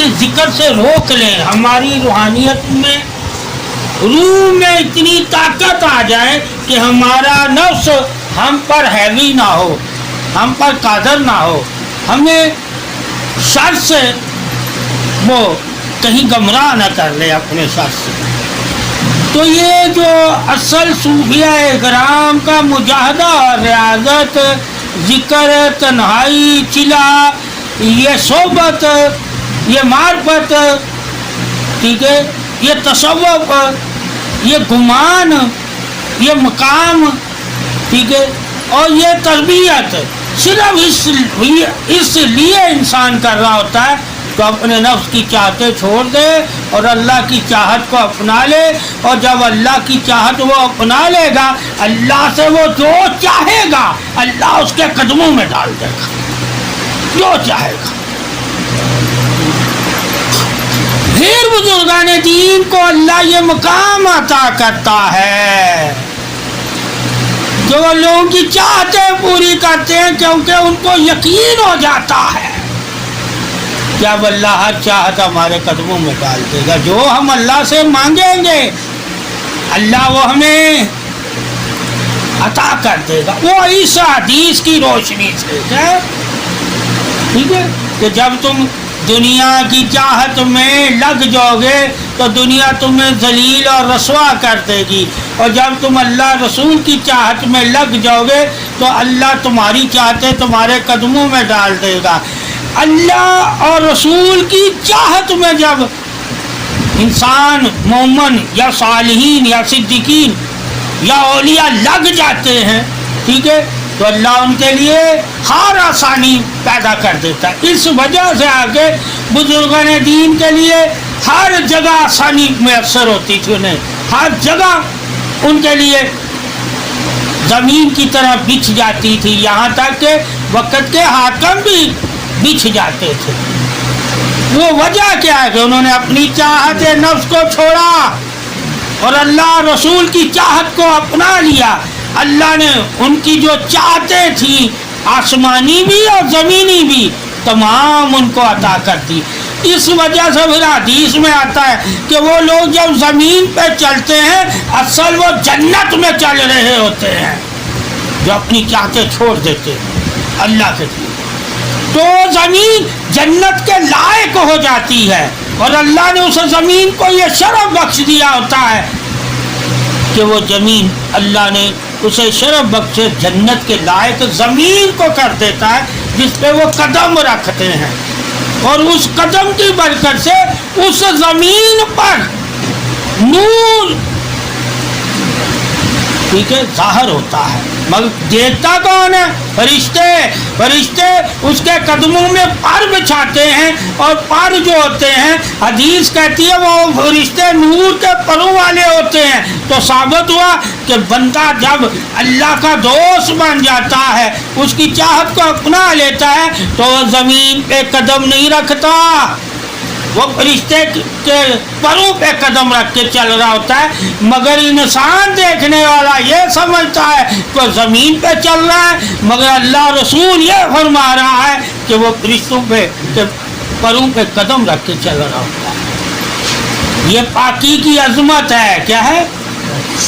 کے ذکر سے روک لیں، ہماری روحانیت میں روح میں اتنی طاقت آ جائے کہ ہمارا نفس ہم پر ہیوی نہ ہو، ہم پر قادر نہ ہو، ہمیں شر سے وہ کہیں گمراہ نہ کر لے اپنے شر سے۔ تو یہ جو اصل صوفیہ کرام کا مجاہدہ اور ریاضت، ذکر، تنہائی، چلا، یہ صحبت، یہ معرفت، ٹھیک ہے، یہ تصوف، یہ گمان، یہ مقام، ٹھیک ہے، اور یہ تربیت صرف اس لیے انسان کر رہا ہوتا ہے تو اپنے نفس کی چاہتیں چھوڑ دے اور اللہ کی چاہت کو اپنا لے، اور جب اللہ کی چاہت وہ اپنا لے گا، اللہ سے وہ جو چاہے گا اللہ اس کے قدموں میں ڈال دے گا، جو چاہے گا۔ پھر بزرگان دین کو اللہ یہ مقام عطا کرتا ہے کہ وہ لوگوں کی چاہتیں پوری کرتے ہیں، کیونکہ ان کو یقین ہو جاتا ہے کہ اب اللہ ہر چاہت ہمارے قدموں میں ڈال دے گا، جو ہم اللہ سے مانگیں گے اللہ وہ ہمیں عطا کر دے گا۔ وہ اس حدیث کی روشنی سے ٹھیک ہے کہ جب تم دنیا کی چاہت میں لگ جاؤ گے تو دنیا تمہیں ذلیل اور رسوا کر دے گی، اور جب تم اللہ رسول کی چاہت میں لگ جاؤ گے تو اللہ تمہاری چاہتیں تمہارے قدموں میں ڈال دے گا۔ اللہ اور رسول کی چاہت میں جب انسان مومن یا صالحین یا صدیقین یا اولیاء لگ جاتے ہیں، ٹھیک ہے، تو اللہ ان کے لیے ہر آسانی پیدا کر دیتا ہے۔ اس وجہ سے آگے بزرگان دین کے لیے ہر جگہ آسانی میسر ہوتی تھی، انہیں ہر جگہ ان کے لیے زمین کی طرح بچھ جاتی تھی، یہاں تک کہ وقت کے حاکم بھی بچھ جاتے تھے۔ وہ وجہ کیا ہے کہ انہوں نے اپنی چاہت نفس کو چھوڑا اور اللہ رسول کی چاہت کو اپنا لیا۔ اللہ نے ان کی جو چاہتیں تھیں آسمانی بھی اور زمینی بھی تمام ان کو عطا کر دی۔ اس وجہ سے پھر حدیث میں آتا ہے کہ وہ لوگ جب زمین پہ چلتے ہیں اصل وہ جنت میں چل رہے ہوتے ہیں، جو اپنی چاہتیں چھوڑ دیتے ہیں اللہ کے لیے، تو زمین جنت کے لائق ہو جاتی ہے، اور اللہ نے اس زمین کو یہ شرف بخش دیا ہوتا ہے کہ وہ زمین اللہ نے اسے شرف بخش جنت کے لائق زمین کو کر دیتا ہے جس پہ وہ قدم رکھتے ہیں، اور اس قدم کی برکت سے اس زمین پر نور ٹھیک ہے ظاہر ہوتا ہے، مگر دیکھتا کون ہے؟ فرشتے۔ فرشتے اس کے قدموں میں پر بچھاتے ہیں، اور پر جو ہوتے ہیں حدیث کہتی ہے وہ فرشتے نور کے پروں والے ہوتے ہیں۔ تو ثابت ہوا کہ بندہ جب اللہ کا دوست بن جاتا ہے، اس کی چاہت کو اپنا لیتا ہے، تو وہ زمین پہ قدم نہیں رکھتا، وہ فرشتے کے پروں پہ قدم رکھ کے چل رہا ہوتا ہے۔ مگر انسان دیکھنے والا یہ سمجھتا ہے کہ زمین پہ چل رہا ہے، مگر اللہ رسول یہ فرما رہا ہے کہ وہ فرشتوں پہ پروں پہ قدم رکھ کے چل رہا ہوتا ہے۔ یہ پاکی کی عظمت ہے۔ کیا ہے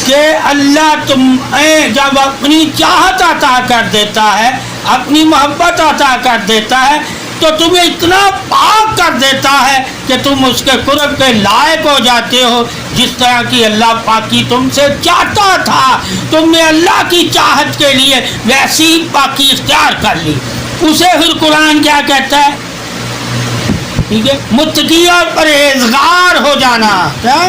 کہ اللہ تمہیں جب اپنی چاہت عطا کر دیتا ہے، اپنی محبت عطا کر دیتا ہے، تو تمہیں اتنا پاک کر دیتا ہے کہ تم اس کے قرب کے لائق ہو جاتے ہو، جس طرح کی اللہ پاکی تم سے چاہتا تھا، تم نے اللہ کی چاہت کے لیے ویسی پاکی اختیار کر لی۔ اسے پھر قرآن کیا کہتا ہے؟ ٹھیک ہے، متقی اور پرہیزگار ہو جانا۔ کیا؟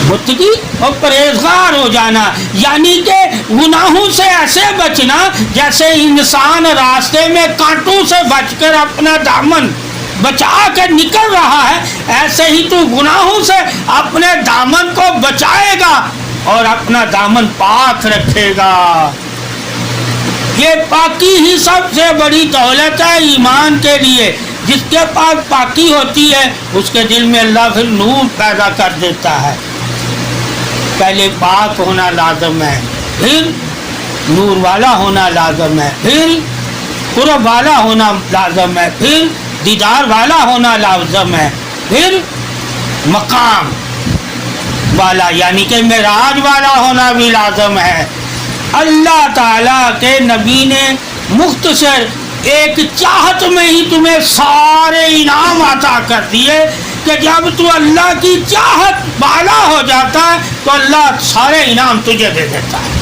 متقی اور پرہیزگار ہو جانا، یعنی کہ گناہوں سے ایسے بچنا جیسے انسان راستے میں کانٹوں سے بچ کر اپنا دامن بچا کے نکل رہا ہے، ایسے ہی تو گناہوں سے اپنے دامن کو بچائے گا اور اپنا دامن پاک رکھے گا۔ یہ پاکی ہی سب سے بڑی دولت ہے ایمان کے لیے۔ جس کے پاس پاکی ہوتی ہے اس کے دل میں اللہ پھر نور پیدا کر دیتا ہے۔ پہلے پاک ہونا لازم ہے، پھر نور والا ہونا لازم ہے، پھر قرب والا ہونا لازم ہے، پھر دیدار والا ہونا لازم ہے، پھر مقام والا یعنی کہ معراج والا ہونا بھی لازم ہے۔ اللہ تعالیٰ کے نبی نے مختصر ایک چاہت میں ہی تمہیں سارے انعام عطا کر دیے کہ جب تو اللہ کی چاہت بالا ہو جاتا ہے تو اللہ سارے انعام تجھے دے دیتا ہے،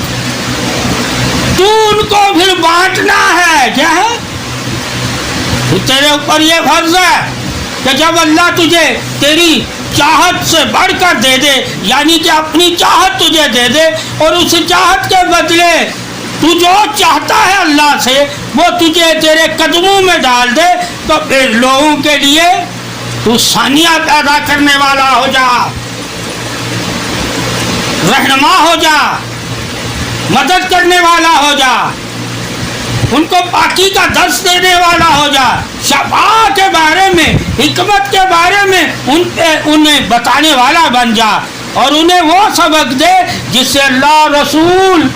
تو ان کو پھر بانٹنا ہے۔ کیا ہے؟ تیرے اوپر یہ فرض ہے کہ جب اللہ تجھے تیری چاہت سے بڑھ کر دے دے، یعنی کہ اپنی چاہت تجھے دے دے اور اس چاہت کے بدلے تو جو چاہتا ہے اللہ سے وہ تجھے تیرے قدموں میں ڈال دے، تو پھر لوگوں کے لیے تو ثانیہ پیدا کرنے والا ہو جا، رہنما ہو جا، مدد کرنے والا ہو جا، ان کو پاکی کا درس دینے والا ہو جا، شفا کے بارے میں، حکمت کے بارے میں انہیں بتانے والا بن جا، اور انہیں وہ سبق دے جس سے اللہ رسول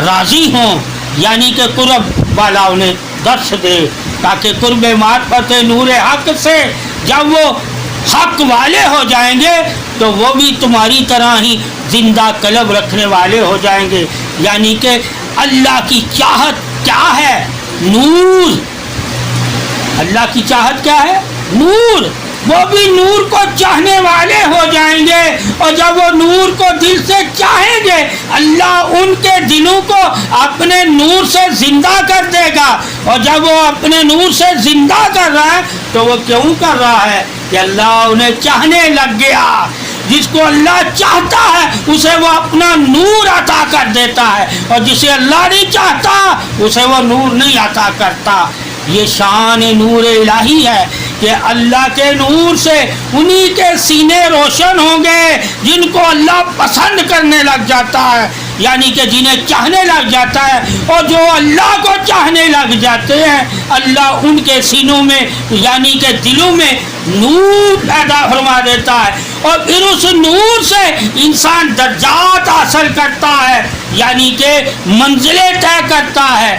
راضی ہوں، یعنی کہ قرب والا انہیں درس دے، تاکہ قرب معرفت نور حق سے جب وہ حق والے ہو جائیں گے تو وہ بھی تمہاری طرح ہی زندہ قلب رکھنے والے ہو جائیں گے۔ یعنی کہ اللہ کی چاہت کیا ہے؟ نور۔ اللہ کی چاہت کیا ہے؟ نور۔ وہ بھی نور کو چاہنے والے ہو جائیں گے، اور جب وہ نور کو دل سے چاہیں گے اللہ ان کے دلوں کو اپنے نور سے زندہ کر دے گا، اور جب وہ اپنے نور سے زندہ کر رہا ہے تو وہ کیوں کر رہا ہے کہ اللہ انہیں چاہنے لگ گیا۔ جس کو اللہ چاہتا ہے اسے وہ اپنا نور عطا کر دیتا ہے، اور جسے اللہ نہیں چاہتا اسے وہ نور نہیں عطا کرتا۔ یہ شان نور الہی ہے کہ اللہ کے نور سے انہی کے سینے روشن ہوں گے جن کو اللہ پسند کرنے لگ جاتا ہے، یعنی کہ جنہیں چاہنے لگ جاتا ہے، اور جو اللہ کو چاہنے لگ جاتے ہیں اللہ ان کے سینوں میں یعنی کہ دلوں میں نور پیدا فرما دیتا ہے، اور پھر اس نور سے انسان درجات حاصل کرتا ہے، یعنی کہ منزلیں طے کرتا ہے۔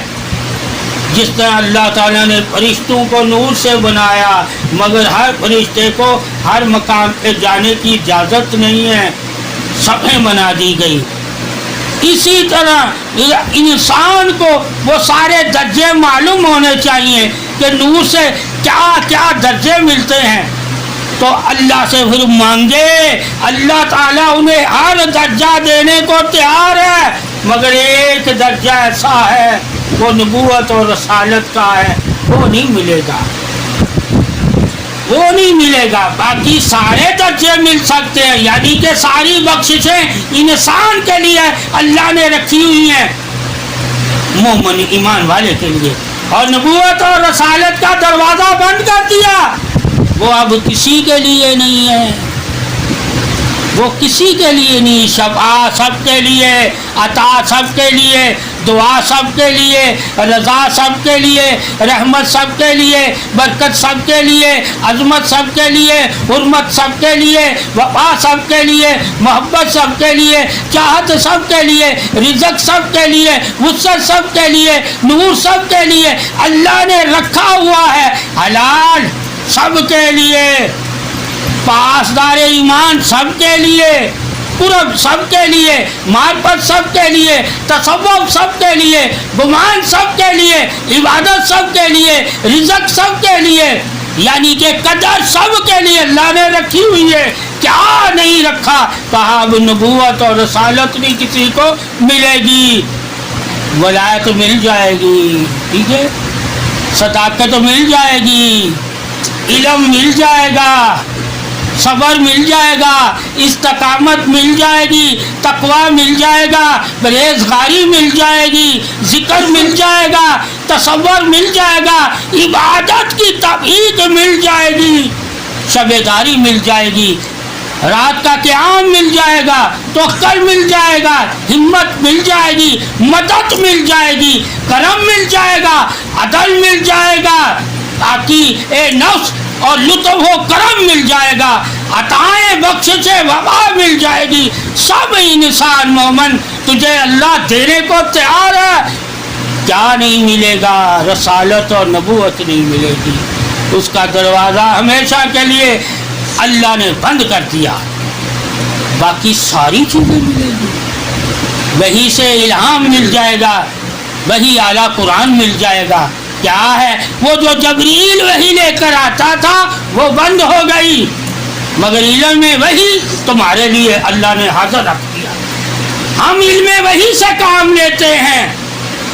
جس طرح اللہ تعالیٰ نے فرشتوں کو نور سے بنایا، مگر ہر فرشتے کو ہر مقام پہ جانے کی اجازت نہیں ہے، سبھیں بنا دی گئی۔ اسی طرح انسان کو وہ سارے درجے معلوم ہونے چاہیے کہ نور سے کیا کیا درجے ملتے ہیں، تو اللہ سے پھر مانگے، اللہ تعالیٰ انہیں ہر درجہ دینے کو تیار ہے، مگر ایک درجہ ایسا ہے وہ نبوت اور رسالت کا ہے، وہ نہیں ملے گا، وہ نہیں ملے گا۔ باقی سارے درجے مل سکتے ہیں، یعنی کہ ساری بخششیں انسان کے لیے اللہ نے رکھی ہوئی ہیں، مومن ایمان والے کے لیے، اور نبوت اور رسالت کا دروازہ بند کر دیا، وہ اب کسی کے لیے نہیں ہے، وہ کسی کے لیے نہیں۔ شفاء سب کے لیے، عطا سب کے لیے، دعا سب کے لیے، رضا سب کے لیے، رحمت سب کے لیے، برکت سب کے لیے، عظمت سب کے لیے، حرمت سب کے لیے، وفا سب کے لیے، محبت سب کے لیے، چاہت سب کے لیے، رزق سب کے لیے، وسعت سب کے لیے، نور سب کے لیے اللہ نے رکھا ہوا ہے۔ حلال سب کے لیے، پاسدار ایمان سب کے لیے، قرب سب کے لیے، معرفت سب کے لیے، تصوف سب کے لیے، گمان سب کے لیے، عبادت سب کے لیے، رزق سب کے لیے، یعنی کہ قدر سب کے لیے اللہ نے رکھی ہوئی ہے۔ کیا نہیں رکھا؟ کہا اب نبوت اور رسالت نہیں کسی کو ملے گی، ولایت مل جائے گی، ٹھیک ہے، صداقت مل جائے گی، علم مل جائے گا، صبر مل جائے گا، استقامت مل جائے گی، تقوی مل جائے گا، پرہیزگاری مل جائے گی، ذکر مل جائے گا، تصور مل جائے گا، عبادت کی توحید مل جائے گی، شب داری مل جائے گی، رات کا قیام مل جائے گا، توکل مل جائے گا، ہمت مل جائے گی، مدد مل جائے گی، کرم مل جائے گا، عدل مل جائے گا، تاکہ اے نفس اور لطف و کرم مل جائے گا، عطائیں بخششیں وفا مل جائے گی۔ سب انسان مومن تجھے اللہ دینے کو تیار ہے، کیا نہیں ملے گا؟ رسالت اور نبوت نہیں ملے گی، اس کا دروازہ ہمیشہ کے لیے اللہ نے بند کر دیا. باقی ساری چیزیں ملیں گی, وہی سے الہام مل جائے گا, وہی اعلیٰ قرآن مل جائے گا. کیا ہے وہ جو جبریل وہی لے کر آتا تھا وہ بند ہو گئی, مگر علم وہی تمہارے لیے اللہ نے حاضر رکھ دیا. ہم علم وہی سے کام لیتے ہیں,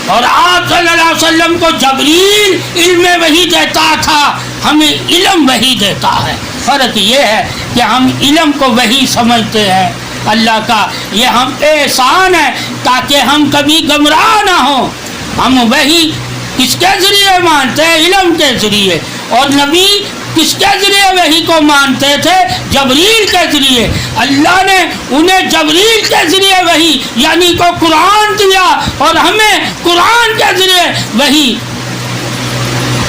اور آپ صلی اللہ علیہ وسلم کو جبریل علم وہی دیتا تھا, ہمیں علم وہی دیتا ہے. فرق یہ ہے کہ ہم علم کو وہی سمجھتے ہیں اللہ کا, یہ ہم پہ احسان ہے تاکہ ہم کبھی گمراہ نہ ہوں. ہم وہی کس کے ذریعے مانتے ہیں؟ علم کے ذریعے. اور نبی کس کے ذریعے وہی کو مانتے تھے؟ جبریل کے ذریعے. اللہ نے انہیں جبریل کے ذریعے وہی یعنی کو قرآن دیا, اور ہمیں قرآن کے ذریعے وہی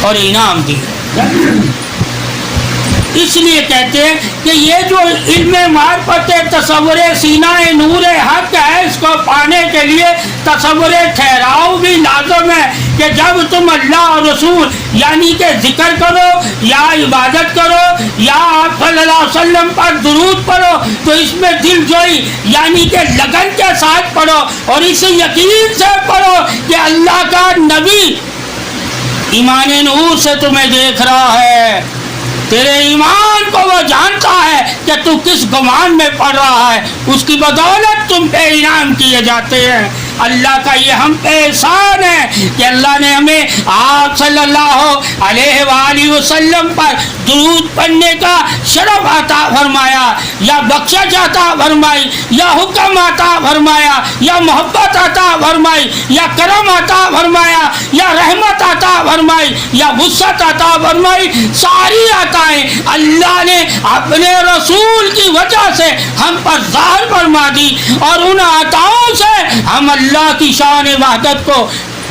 اور انعام دیا. اس لیے کہتے ہیں کہ یہ جو علم معرفت تصور سینہ نور حق ہے, اس کو پانے کے لیے تصور ٹھہراؤ بھی لازم ہے کہ جب تم اللہ اور رسول یعنی کہ ذکر کرو یا عبادت کرو یا آپ صلی اللہ علیہ وسلم پر درود پڑھو تو اس میں دل جوئی یعنی کہ لگن کے ساتھ پڑھو, اور اس یقین سے پڑھو کہ اللہ کا نبی ایمان نور سے تمہیں دیکھ رہا ہے, تیرے ایمان کو وہ جانتا ہے کہ تو کس گمان میں پڑ رہا ہے, اس کی بدولت تم پہ انعام کیے جاتے ہیں. اللہ کا یہ ہم پہ احسان ہے کہ اللہ نے ہمیں آپ صلی اللہ علیہ وآلہ وسلم پر درود پڑھنے کا شرف عطا فرمایا, یا بخشش عطا فرمائی, یا حکم عطا فرمایا, یا محبت عطا فرمائی, یا کرم عطا فرمایا, یا رحمت عطا فرمائی, یا وسعت عطا فرمائی. ساری عطائیں اللہ نے اپنے رسول کی وجہ سے ہم پر ظاہر فرما دی, اور ان عطاؤں سے ہم اللہ کی شان وحدت کو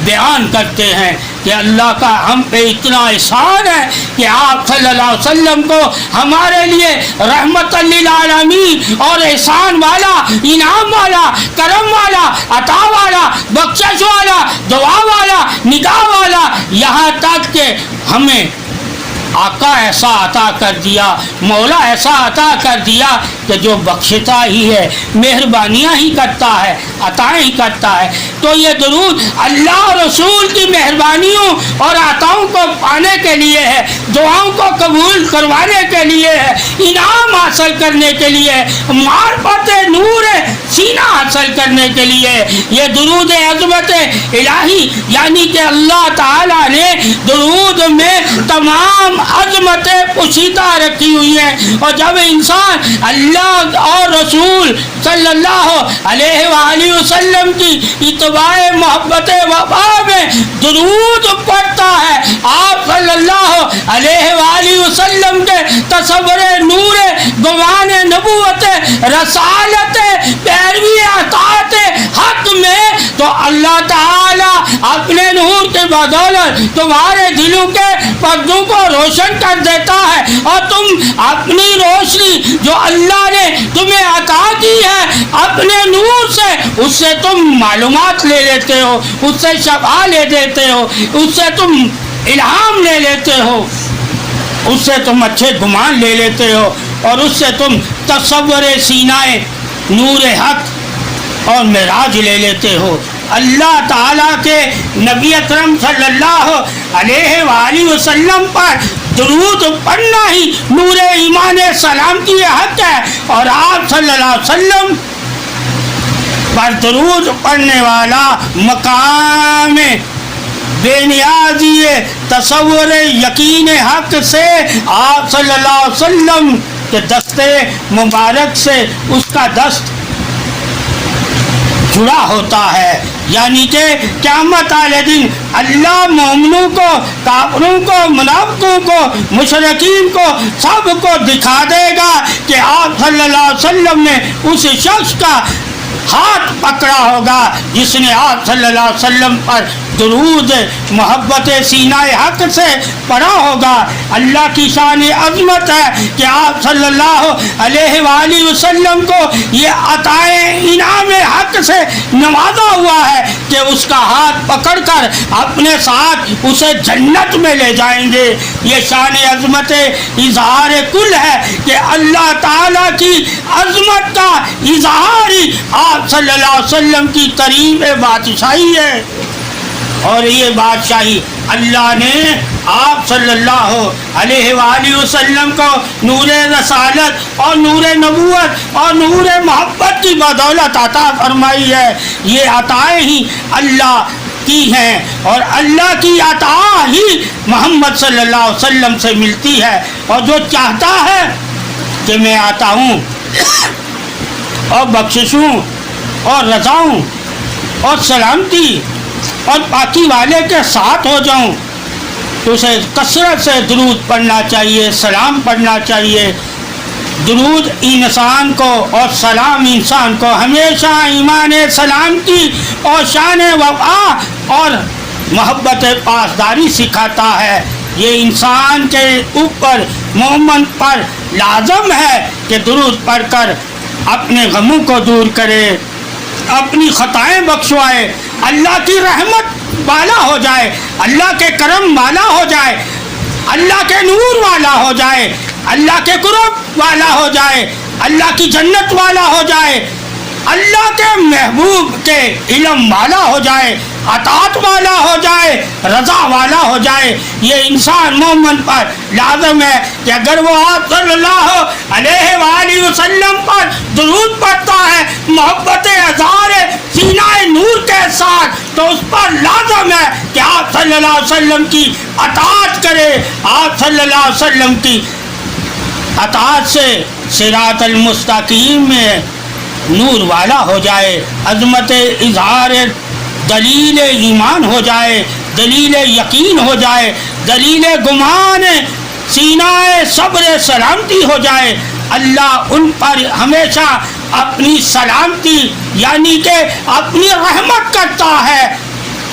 بیان کرتے ہیں کہ اللہ کا ہم پہ اتنا احسان ہے کہ آپ صلی اللہ علیہ وسلم کو ہمارے لیے رحمت للعالمین اور احسان والا, انعام والا, کرم والا, عطا والا, بخشش والا, دعا والا, نگاہ والا, یہاں تک کہ ہمیں آقا ایسا عطا کر دیا, مولا ایسا عطا کر دیا کہ جو بخشتا ہی ہے, مہربانیاں ہی کرتا ہے, عطائیں ہی کرتا ہے. تو یہ درود اللہ رسول کی مہربانیوں اور عطاؤں کو پانے کے لیے ہے, دعاؤں کو قبول کروانے کے لیے ہے, انعام حاصل کرنے کے لیے ہے, معرفت نور سینہ حاصل کرنے کے لیے. یہ درود عظمت الہی یعنی کہ اللہ تعالیٰ نے درود میں تمام عظمتیں پوشیدہ رکھی ہوئی ہیں, اور جب انسان اللہ اور رسول صلی اللہ علیہ وآلہ وسلم کی اتباع محبت وفا میں درود پڑھتا ہے, آپ صلی اللہ علیہ وآلہ وسلم کے تصور نور گمان نبوت رسالت پیروی اطاعت حق میں, تو اللہ تعالی اپنے نور کے بدولت تمہارے دلوں کے پردوں کو روشن کر دیتا ہے, اور تم اپنی روشنی جو اللہ نے تمہیں عطا کی ہے اپنے نور سے, اس سے تم معلومات لے لیتے ہو, اس سے شفا لے دیتے ہو, اس سے تم الہام لے لیتے ہو, اس سے تم اچھے گمان لے لیتے ہو, اور اس سے تم تصور سینہ نور حق اور معراج لے لیتے ہو. اللہ تعالیٰ کے نبی اکرم صلی اللہ علیہ وآلہ وسلم پر درود پڑھنا ہی نور ایمان سلام کی حق ہے, اور آپ صلی اللہ علیہ وسلم پر درود پڑھنے والا مقام بے نیازی تصور یقین حق سے آپ صلی اللہ علیہ وسلم کے دستے مبارک سے اس کا دست جڑا ہوتا ہے. یعنی کہ قیامت والے دن اللہ مومنوں کو, کافروں کو, منافقوں کو, مشرکین کو سب کو دکھا دے گا کہ آپ صلی اللہ علیہ وسلم نے اس شخص کا ہاتھ پکڑا ہوگا جس نے آپ صلی اللہ علیہ وسلم پر درود محبت سینہ حق سے پڑھا ہوگا۔ اللہ کی شان عظمت ہے کہ آپ صلی اللہ علیہ وآلہ وسلم کو یہ عطائے انعام حق سے نوازا ہوا ہے کہ اس کا ہاتھ پکڑ کر اپنے ساتھ اسے جنت میں لے جائیں گے۔ یہ شان عظمت اظہار کل ہے کہ اللہ تعالیٰ کی عظمت کا اظہار ہی آپ صلی اللہ علیہ وسلم کی کریم بادشاہی ہے، اور یہ بادشاہی اللہ نے آپ صلی اللہ علیہ وآلہ وسلم کو نور رسالت اور نور نبوت اور نور محبت کی بدولت عطا فرمائی ہے۔ یہ عطائیں ہی اللہ کی ہیں، اور اللہ کی عطا ہی محمد صلی اللہ علیہ وسلم سے ملتی ہے۔ اور جو چاہتا ہے کہ میں آتا ہوں اور بخششوں اور رضاؤں اور سلامتی اور پاکی والے کے ساتھ ہو جاؤں، تو اسے کثرت سے درود پڑھنا چاہیے، سلام پڑھنا چاہیے۔ درود انسان کو اور سلام انسان کو ہمیشہ ایمان سلامتی اور شان وفا اور محبت پاسداری سکھاتا ہے۔ یہ انسان کے اوپر مومن پر لازم ہے کہ درود پڑھ کر اپنے غموں کو دور کرے، اپنی خطائیں بخشوائے، اللہ کی رحمت والا ہو جائے، اللہ کے کرم والا ہو جائے، اللہ کے نور والا ہو جائے، اللہ کے قرب والا ہو جائے، اللہ کی جنت والا ہو جائے، اللہ کے محبوب کے علم والا ہو جائے، اطاعت والا ہو جائے، رضا والا ہو جائے۔ یہ انسان مومن پر لازم ہے کہ اگر وہ آپ صلی اللہ علیہ وآلہ وسلم پر درود پڑھتا ہے محبت اظہار سینہ نور کے ساتھ، تو اس پر لازم ہے کہ آپ صلی اللہ علیہ وسلم کی اطاعت کرے۔ آپ صلی اللہ علیہ وسلم کی اطاعت سے صراط المستقیم میں نور والا ہو جائے، عظمت اظہار دلیل ایمان ہو جائے، دلیل یقین ہو جائے، دلیل گمان سینہ صبر سلامتی ہو جائے۔ اللہ ان پر ہمیشہ اپنی سلامتی یعنی کہ اپنی رحمت کرتا ہے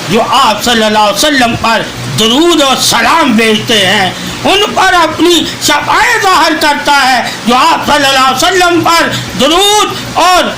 جو آپ صلی اللہ علیہ وسلم پر درود و سلام بھیجتے ہیں، ان پر اپنی شفاعت ظاہر کرتا ہے جو آپ صلی اللہ علیہ وسلم پر درود اور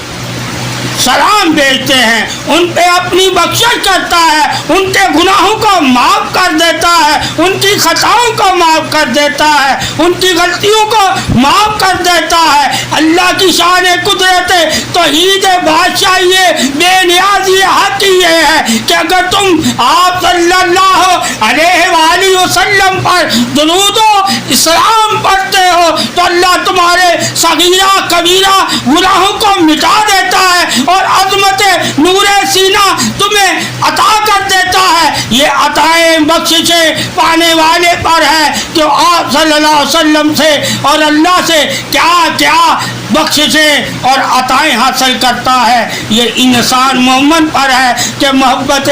سلام بھیجتے ہیں، ان پہ اپنی بخشش کرتا ہے، ان کے گناہوں کو معاف کر دیتا ہے، ان کی خطاؤں کو معاف کر دیتا ہے، ان کی غلطیوں کو معاف کر دیتا ہے۔ اللہ کی شان قدرت توحید بادشاہی بے نیازی حق یہ ہے کہ اگر تم آپ صلی اللہ علیہ وآلہ وسلم پر درود و اسلام پڑھتے ہو تو اللہ تمہارے صغیرہ کبیرہ گناہوں کو مٹا دیتا ہے اور عظمت نور سینہ تمہیں عطا کر دیتا ہے۔ یہ عطائیں بخششیں پانے والے پر ہے کہ آپ صلی اللہ علیہ وسلم سے اور اللہ سے کیا کیا بخششیں اور عطائیں حاصل کرتا ہے۔ یہ انسان مومن پر ہے کہ محبت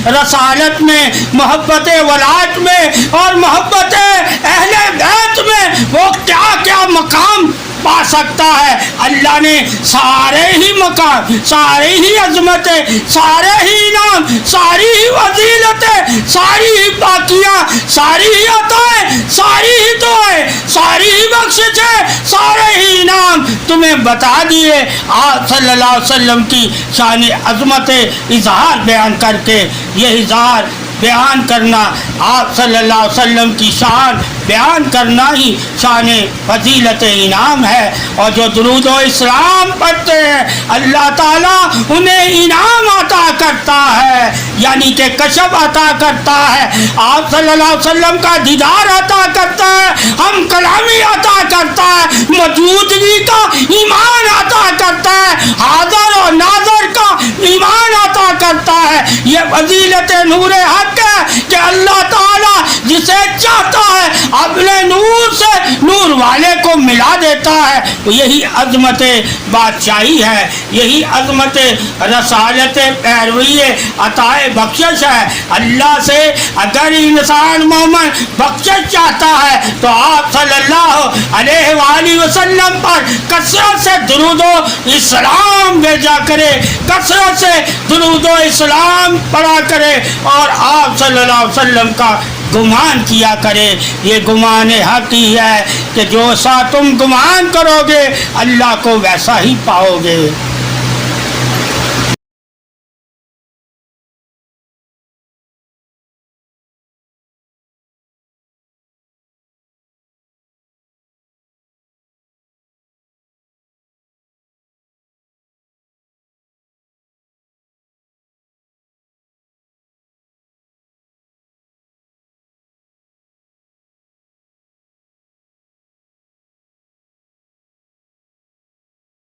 رسالت میں، محبت ولایت میں اور محبت اہل بیت میں وہ کیا کیا مقام پا سکتا ہے۔ اللہ نے سارے ہی مقام، سارے ہی عظمتیں، سارے ہی انعام، ساری ہی فضیلتیں، ساری ہی پاکیاں، ساری ہی عطائیں، ساری ہی دعائیں، ساری ہی بخششیں، سارے ہی انعام تمہیں بتا دیے۔ آپ صلی اللہ علیہ وسلم کی شان عظمت اظہار بیان کر کے یہ اظہار بیان کرنا، آپ صلی اللہ علیہ وسلم کی شان بیان کرنا ہی شان فضیلت انعام ہے۔ اور جو درود و اسلام پڑھتے ہیں اللہ تعالیٰ انہیں انعام عطا کرتا ہے، یعنی کہ کشف عطا کرتا ہے، آپ صلی اللہ علیہ وسلم کا دیدار عطا کرتا ہے، ہم کلامی عطا کرتا ہے، موجودگی کا ایمان عطا کرتا ہے، حاضر اور ناظر کا ایمان عطا کرتا ہے۔ یہ فضیلت نور حق ہے کہ اللہ تعالیٰ جسے چاہتا ہے اپنے نور سے نور والے کو ملا دیتا ہے۔ یہی عظمت بادشاہی ہے، یہی عظمت رسالت پیروی عطائے بخشش ہے۔ اللہ سے اگر انسان مومن بخشش چاہتا ہے تو آپ صلی اللہ علیہ وآلہ وسلم پر کثرت سے درود و اسلام بھیجا کرے، کثرت سے درود و اسلام پڑھا کرے اور آپ صلی اللہ علیہ وسلم کا گمان کیا کرے۔ یہ گمان حق ہی ہے کہ جو سا تم گمان کرو گے اللہ کو ویسا ہی پاؤ گے۔